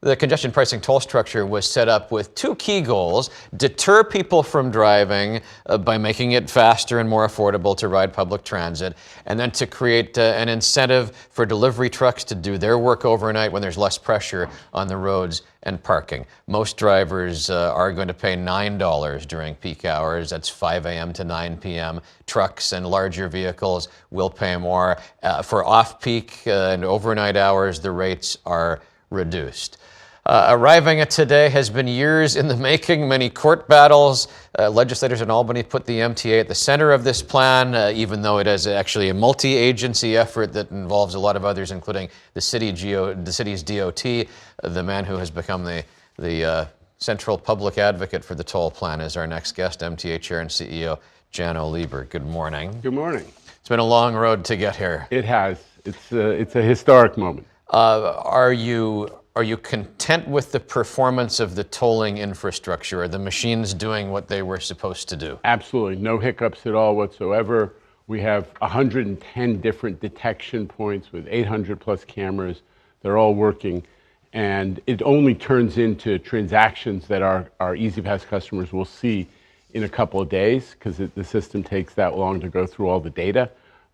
The congestion pricing toll structure was set up with two key goals: deter people from driving by making it faster and more affordable to ride public transit, and then to create an incentive for delivery trucks to do their work overnight when there's less pressure on the roads and parking. Most drivers are going to pay $9 during peak hours. That's 5 a.m. to 9 p.m. Trucks and larger vehicles will pay more. For off-peak and overnight hours, the rates are reduced. Arriving at today has been years in the making, many court battles. Legislators in Albany put the MTA at the center of this plan, even though it is actually a multi-agency effort that involves a lot of others, including the city's DOT, the man who has become the central public advocate for the toll plan is our next guest, MTA Chair and CEO Janno Lieber. Good morning. Good morning. It's been a long road to get here. It has. It's a historic moment. Are you content with the performance of the tolling infrastructure? Are the machines doing what they were supposed to do? Absolutely. No hiccups at all whatsoever. We have 110 different detection points with 800 plus cameras. They're all working. And it only turns into transactions that our E-ZPass customers will see in a couple of days because the system takes that long to go through all the data.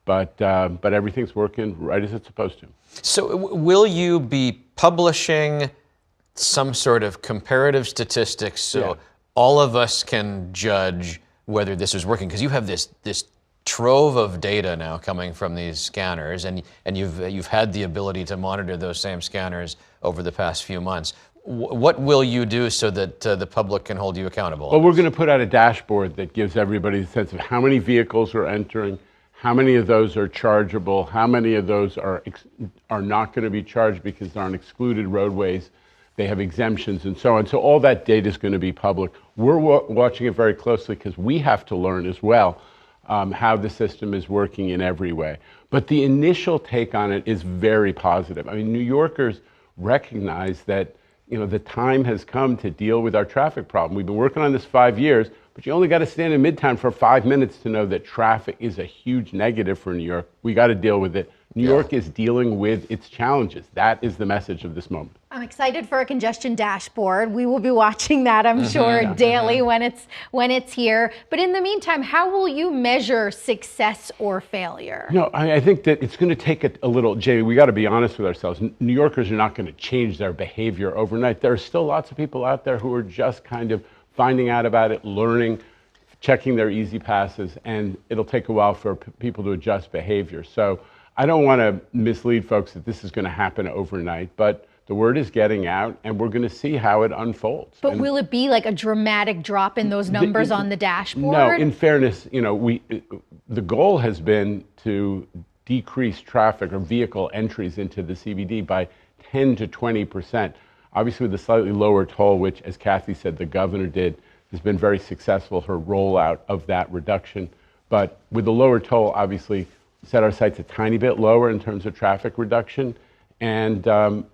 But everything's working right as it's supposed to. So will you be publishing some sort of comparative statistics so all of us can judge whether this is working? Because you have this trove of data now coming from these scanners, and you've had the ability to monitor those same scanners over the past few months. What will you do so that the public can hold you accountable? Well, we're going to put out a dashboard that gives everybody a sense of how many vehicles are entering, how many of those are chargeable, how many of those are not going to be charged because they're on excluded roadways, they have exemptions and so on. So all that data is going to be public. We're watching it very closely because we have to learn as well how the system is working in every way. But the initial take on it is very positive. I mean, New Yorkers recognize that the time has come to deal with our traffic problem. We've been working on this 5 years, but you only got to stand in Midtown for 5 minutes to know that traffic is a huge negative for New York. We got to deal with it. New York is dealing with its challenges. That is the message of this moment. I'm excited for a congestion dashboard. We will be watching that, I'm sure, daily when it's here. But in the meantime, how will you measure success or failure? I think that it's going to take a little, Jay, we got to be honest with ourselves. New Yorkers are not going to change their behavior overnight. There are still lots of people out there who are just kind of finding out about it, learning, checking their E-ZPasses, and it'll take a while for people to adjust behavior. So I don't want to mislead folks that this is going to happen overnight, but the word is getting out, and we're going to see how it unfolds. But will it be like a dramatic drop in those numbers on the dashboard? No, in fairness, the goal has been to decrease traffic or vehicle entries into the CBD by 10 to 20%. Obviously, with the slightly lower toll, which, as Kathy said, the governor did, has been very successful, her rollout of that reduction. But with the lower toll, obviously, set our sights a tiny bit lower in terms of traffic reduction, and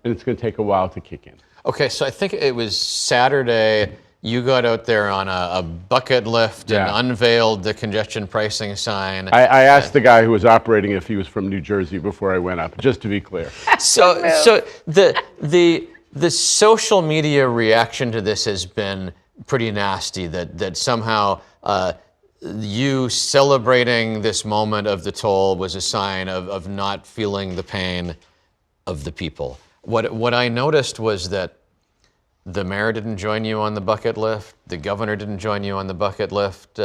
it's going to take a while to kick in. Okay, so I think it was Saturday, you got out there on a bucket lift and unveiled the congestion pricing sign. I asked the guy who was operating if he was from New Jersey before I went up, just to be clear. So the social media reaction to this has been pretty nasty, that somehow you celebrating this moment of the toll was a sign of not feeling the pain of the people. What I noticed was that the mayor didn't join you on the bucket lift, the governor didn't join you on the bucket lift.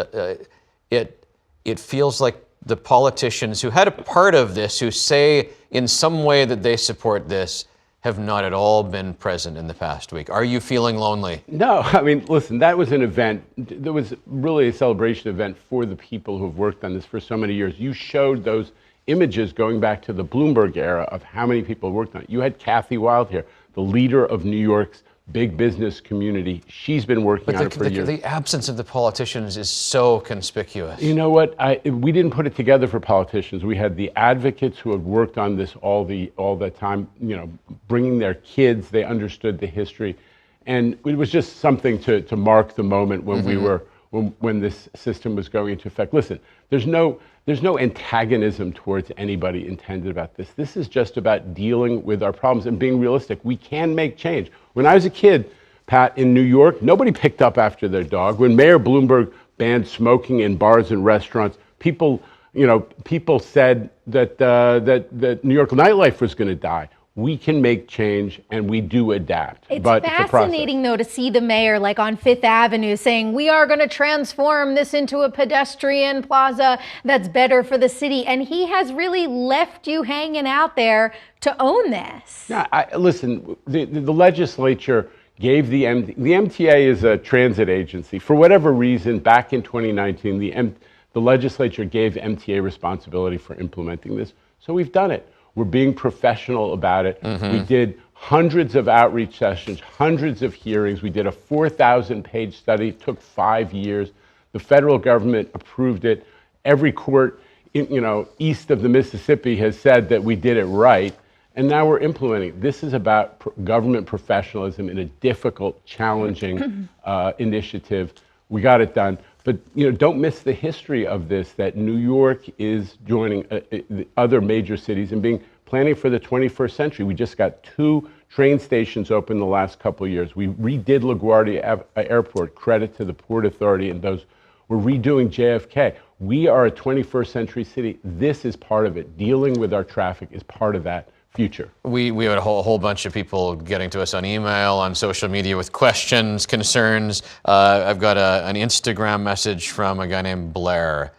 It feels like the politicians who had a part of this, who say in some way that they support this, have not at all been present in the past week. Are you feeling lonely? No, I mean, listen, that was an event. There was really a celebration event for the people who've worked on this for so many years. You showed those images going back to the Bloomberg era of how many people worked on it. You had Kathy Wild here, the leader of New York's big business community. She's been working on it for years. The absence of the politicians is so conspicuous. You know what? We didn't put it together for politicians. We had the advocates who had worked on this all the time, bringing their kids. They understood the history. And it was just something to mark the moment when we were when this system was going into effect. Listen, there's no antagonism towards anybody intended about this. This is just about dealing with our problems and being realistic. We can make change. When I was a kid, Pat, in New York, nobody picked up after their dog. When Mayor Bloomberg banned smoking in bars and restaurants, people said that New York nightlife was going to die. We can make change, and we do adapt. It's but fascinating, though, to see the mayor, like on Fifth Avenue, saying, we are going to transform this into a pedestrian plaza that's better for the city. And he has really left you hanging out there to own this. Yeah, listen, the legislature gave the MTA is a transit agency. For whatever reason, back in 2019, the legislature gave MTA responsibility for implementing this. So we've done it. We're being professional about it. We did hundreds of outreach sessions, hundreds of hearings. We did a 4,000-page study. It took 5 years. The federal government approved it. Every court, east of the Mississippi has said that we did it right. And now we're implementing. This is about government professionalism in a difficult, challenging initiative. We got it done. But don't miss the history of this, that New York is joining the other major cities and planning for the 21st century. We just got 2 train stations open the last couple of years. We redid LaGuardia Airport, credit to the Port Authority and those. We're redoing JFK. We are a 21st century city. This is part of it. Dealing with our traffic is part of that future. We had a whole bunch of people getting to us on email, on social media with questions, concerns. I've got an Instagram message from a guy named Blair.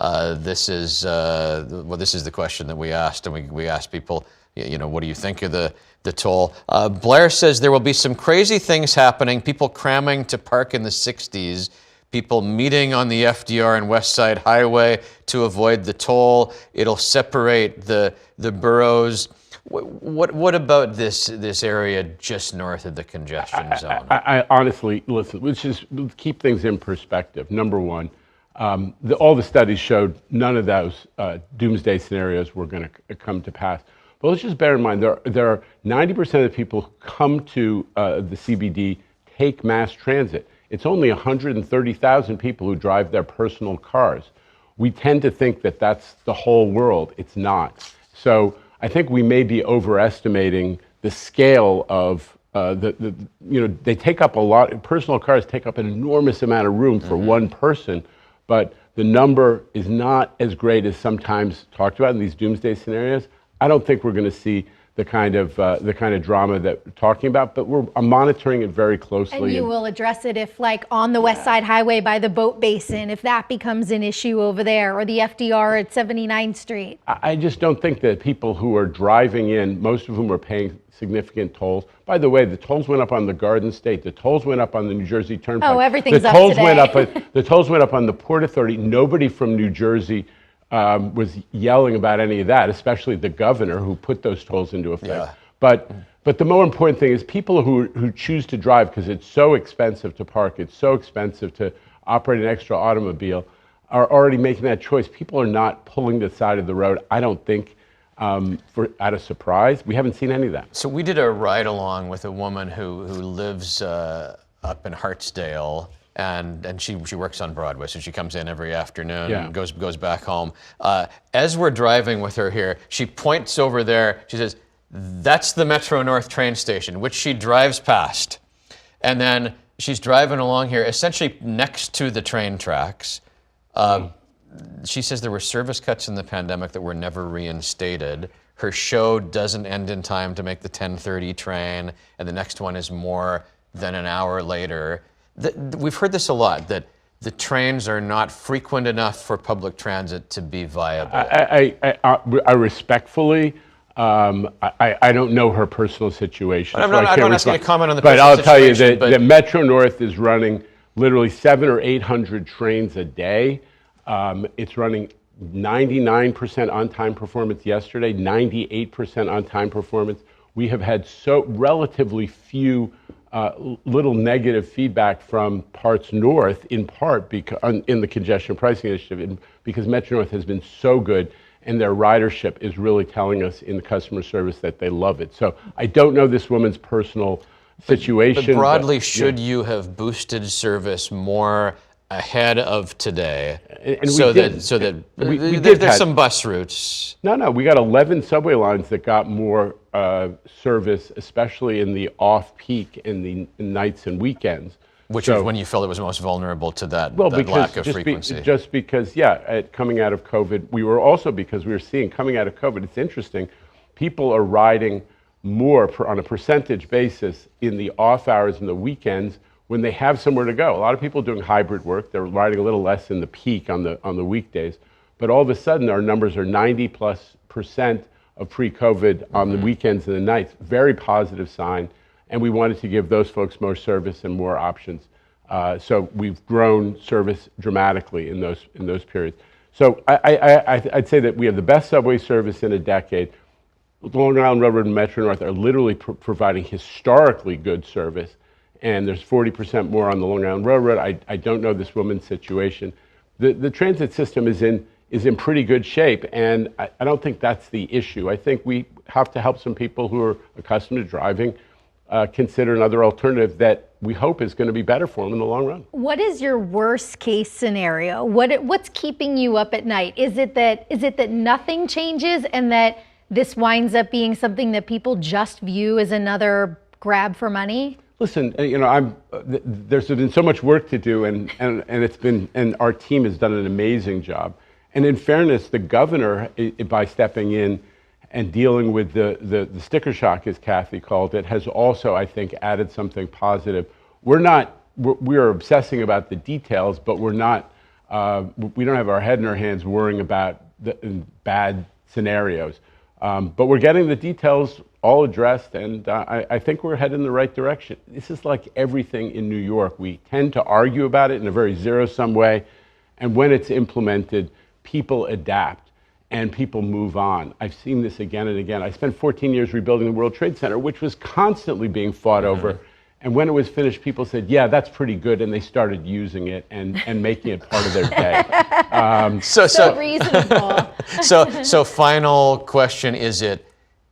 This is the question that we asked, and we asked people, what do you think of the toll? Blair says there will be some crazy things happening, people cramming to park in the 60s, people meeting on the FDR and West Side Highway to avoid the toll. It'll separate the boroughs. What about this area just north of the congestion zone? I honestly, listen, let's keep things in perspective. Number one, all the studies showed none of those doomsday scenarios were going to come to pass. But let's just bear in mind, there are 90% of the people who come to the CBD take mass transit. It's only 130,000 people who drive their personal cars. We tend to think that that's the whole world. It's not. So I think we may be overestimating the scale of they take up a lot. Personal cars take up an enormous amount of room for one person, but the number is not as great as sometimes talked about in these doomsday scenarios. I don't think we're going to see the kind of drama that we're talking about, but I'm monitoring it very closely. And you will address it if, like, on the West Side Highway by the boat basin, if that becomes an issue over there, or the FDR at 79th Street. I just don't think that people who are driving in, most of whom are paying significant tolls. By the way, the tolls went up on the Garden State. The tolls went up on the New Jersey Turnpike. Oh, everything's the up tolls today. Went up. The tolls went up on the Port Authority. Nobody from New Jersey was yelling about any of that, especially the governor who put those tolls into effect. Yeah. But the more important thing is people who choose to drive because it's so expensive to park, it's so expensive to operate an extra automobile, are already making that choice. People are not pulling the side of the road, I don't think, out of surprise. We haven't seen any of that. So we did a ride along with a woman who lives up in Hartsdale, and she works on Broadway, so she comes in every afternoon and goes back home. As we're driving with her here, she points over there. She says, "That's the Metro North train station," which she drives past. And then she's driving along here, essentially next to the train tracks. She says there were service cuts in the pandemic that were never reinstated. Her show doesn't end in time to make the 10:30 train, and the next one is more than an hour later. We've heard this a lot, that the trains are not frequent enough for public transit to be viable. I respectfully, I don't know her personal situation. I'm not asking you to comment on the But personal I'll tell you situation, that Metro North is running literally 700 or 800 trains a day. It's running 99% on-time performance yesterday, 98% on-time performance. We have had so relatively few little negative feedback from parts north, in part because in the congestion pricing initiative, because Metro North has been so good, and their ridership is really telling us in the customer service that they love it. So I don't know this woman's personal situation. But broadly, should you have boosted service more ahead of today, And so we did. We did there's have- some bus routes. No, we got 11 subway lines that got more service, especially in the off-peak in the nights and weekends. Which So- is when you felt it was most vulnerable to that, Well, that because lack of just frequency. just because, coming out of COVID, we were seeing coming out of COVID, it's interesting, people are riding more on a percentage basis in the off hours and the weekends when they have somewhere to go. A lot of people doing hybrid work, they're riding a little less in the peak on the weekdays, but all of a sudden our numbers are 90+% of pre-COVID on the weekends and the nights. Very positive sign, and we wanted to give those folks more service and more options. So we've grown service dramatically in those periods. So I'd say that we have the best subway service in a decade. Long Island Railroad and Metro North are literally providing historically good service, and there's 40% more on the Long Island Railroad. I don't know this woman's situation. The transit system is in pretty good shape, and I don't think that's the issue. I think we have to help some people who are accustomed to driving consider another alternative that we hope is going to be better for them in the long run. What is your worst case scenario? What's keeping you up at night? Is it that nothing changes and that this winds up being something that people just view as another grab for money? Listen, there's been so much work to do, and our team has done an amazing job. And in fairness, the governor, by stepping in and dealing with the sticker shock, as Kathy called it, has also, I think, added something positive. We're obsessing about the details, but we don't have our head in our hands worrying about the bad scenarios. But we're getting the details all addressed, and I think we're heading in the right direction. This is like everything in New York. We tend to argue about it in a very zero-sum way, and when it's implemented, people adapt and people move on. I've seen this again and again. I spent 14 years rebuilding the World Trade Center, which was constantly being fought over. And when it was finished, people said, yeah, that's pretty good, and they started using it and making it part of their day. So reasonable. So final question, is it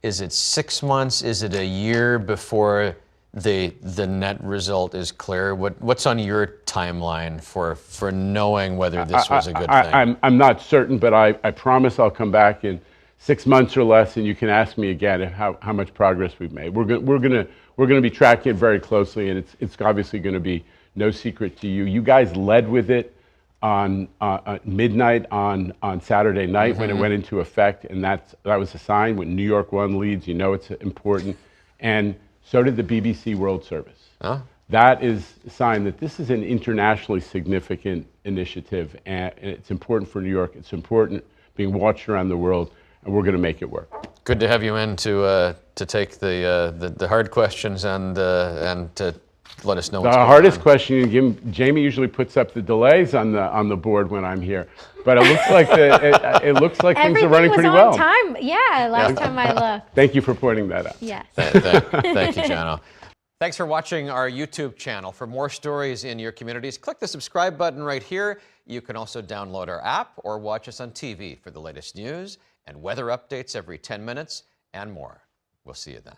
6 months? Is it a year before the net result is clear? What's on your timeline for knowing whether this was a good thing? I'm not certain, but I promise I'll come back in 6 months or less, and you can ask me again how much progress we've made. We're going to be tracking it very closely, and it's obviously going to be no secret to you. You guys led with it on midnight on Saturday night when it went into effect, and that was a sign. When New York 1 leads, you know it's important, and so did the BBC World Service. Huh? That is a sign that this is an internationally significant initiative, and it's important for New York. It's important being watched around the world, and we're going to make it work. Good to have you in to take the hard questions and to let us know what's The going hardest on. question you give, Jamie usually puts up the delays on the board when I'm here, but it looks like things are running pretty well. Everything was on time. Yeah, last time I looked. Thank you for pointing that out. Yes. Thank you, Janno. Thanks for watching our YouTube channel. For more stories in your communities, click the subscribe button right here. You can also download our app or watch us on TV for the latest news and weather updates every 10 minutes and more. We'll see you then.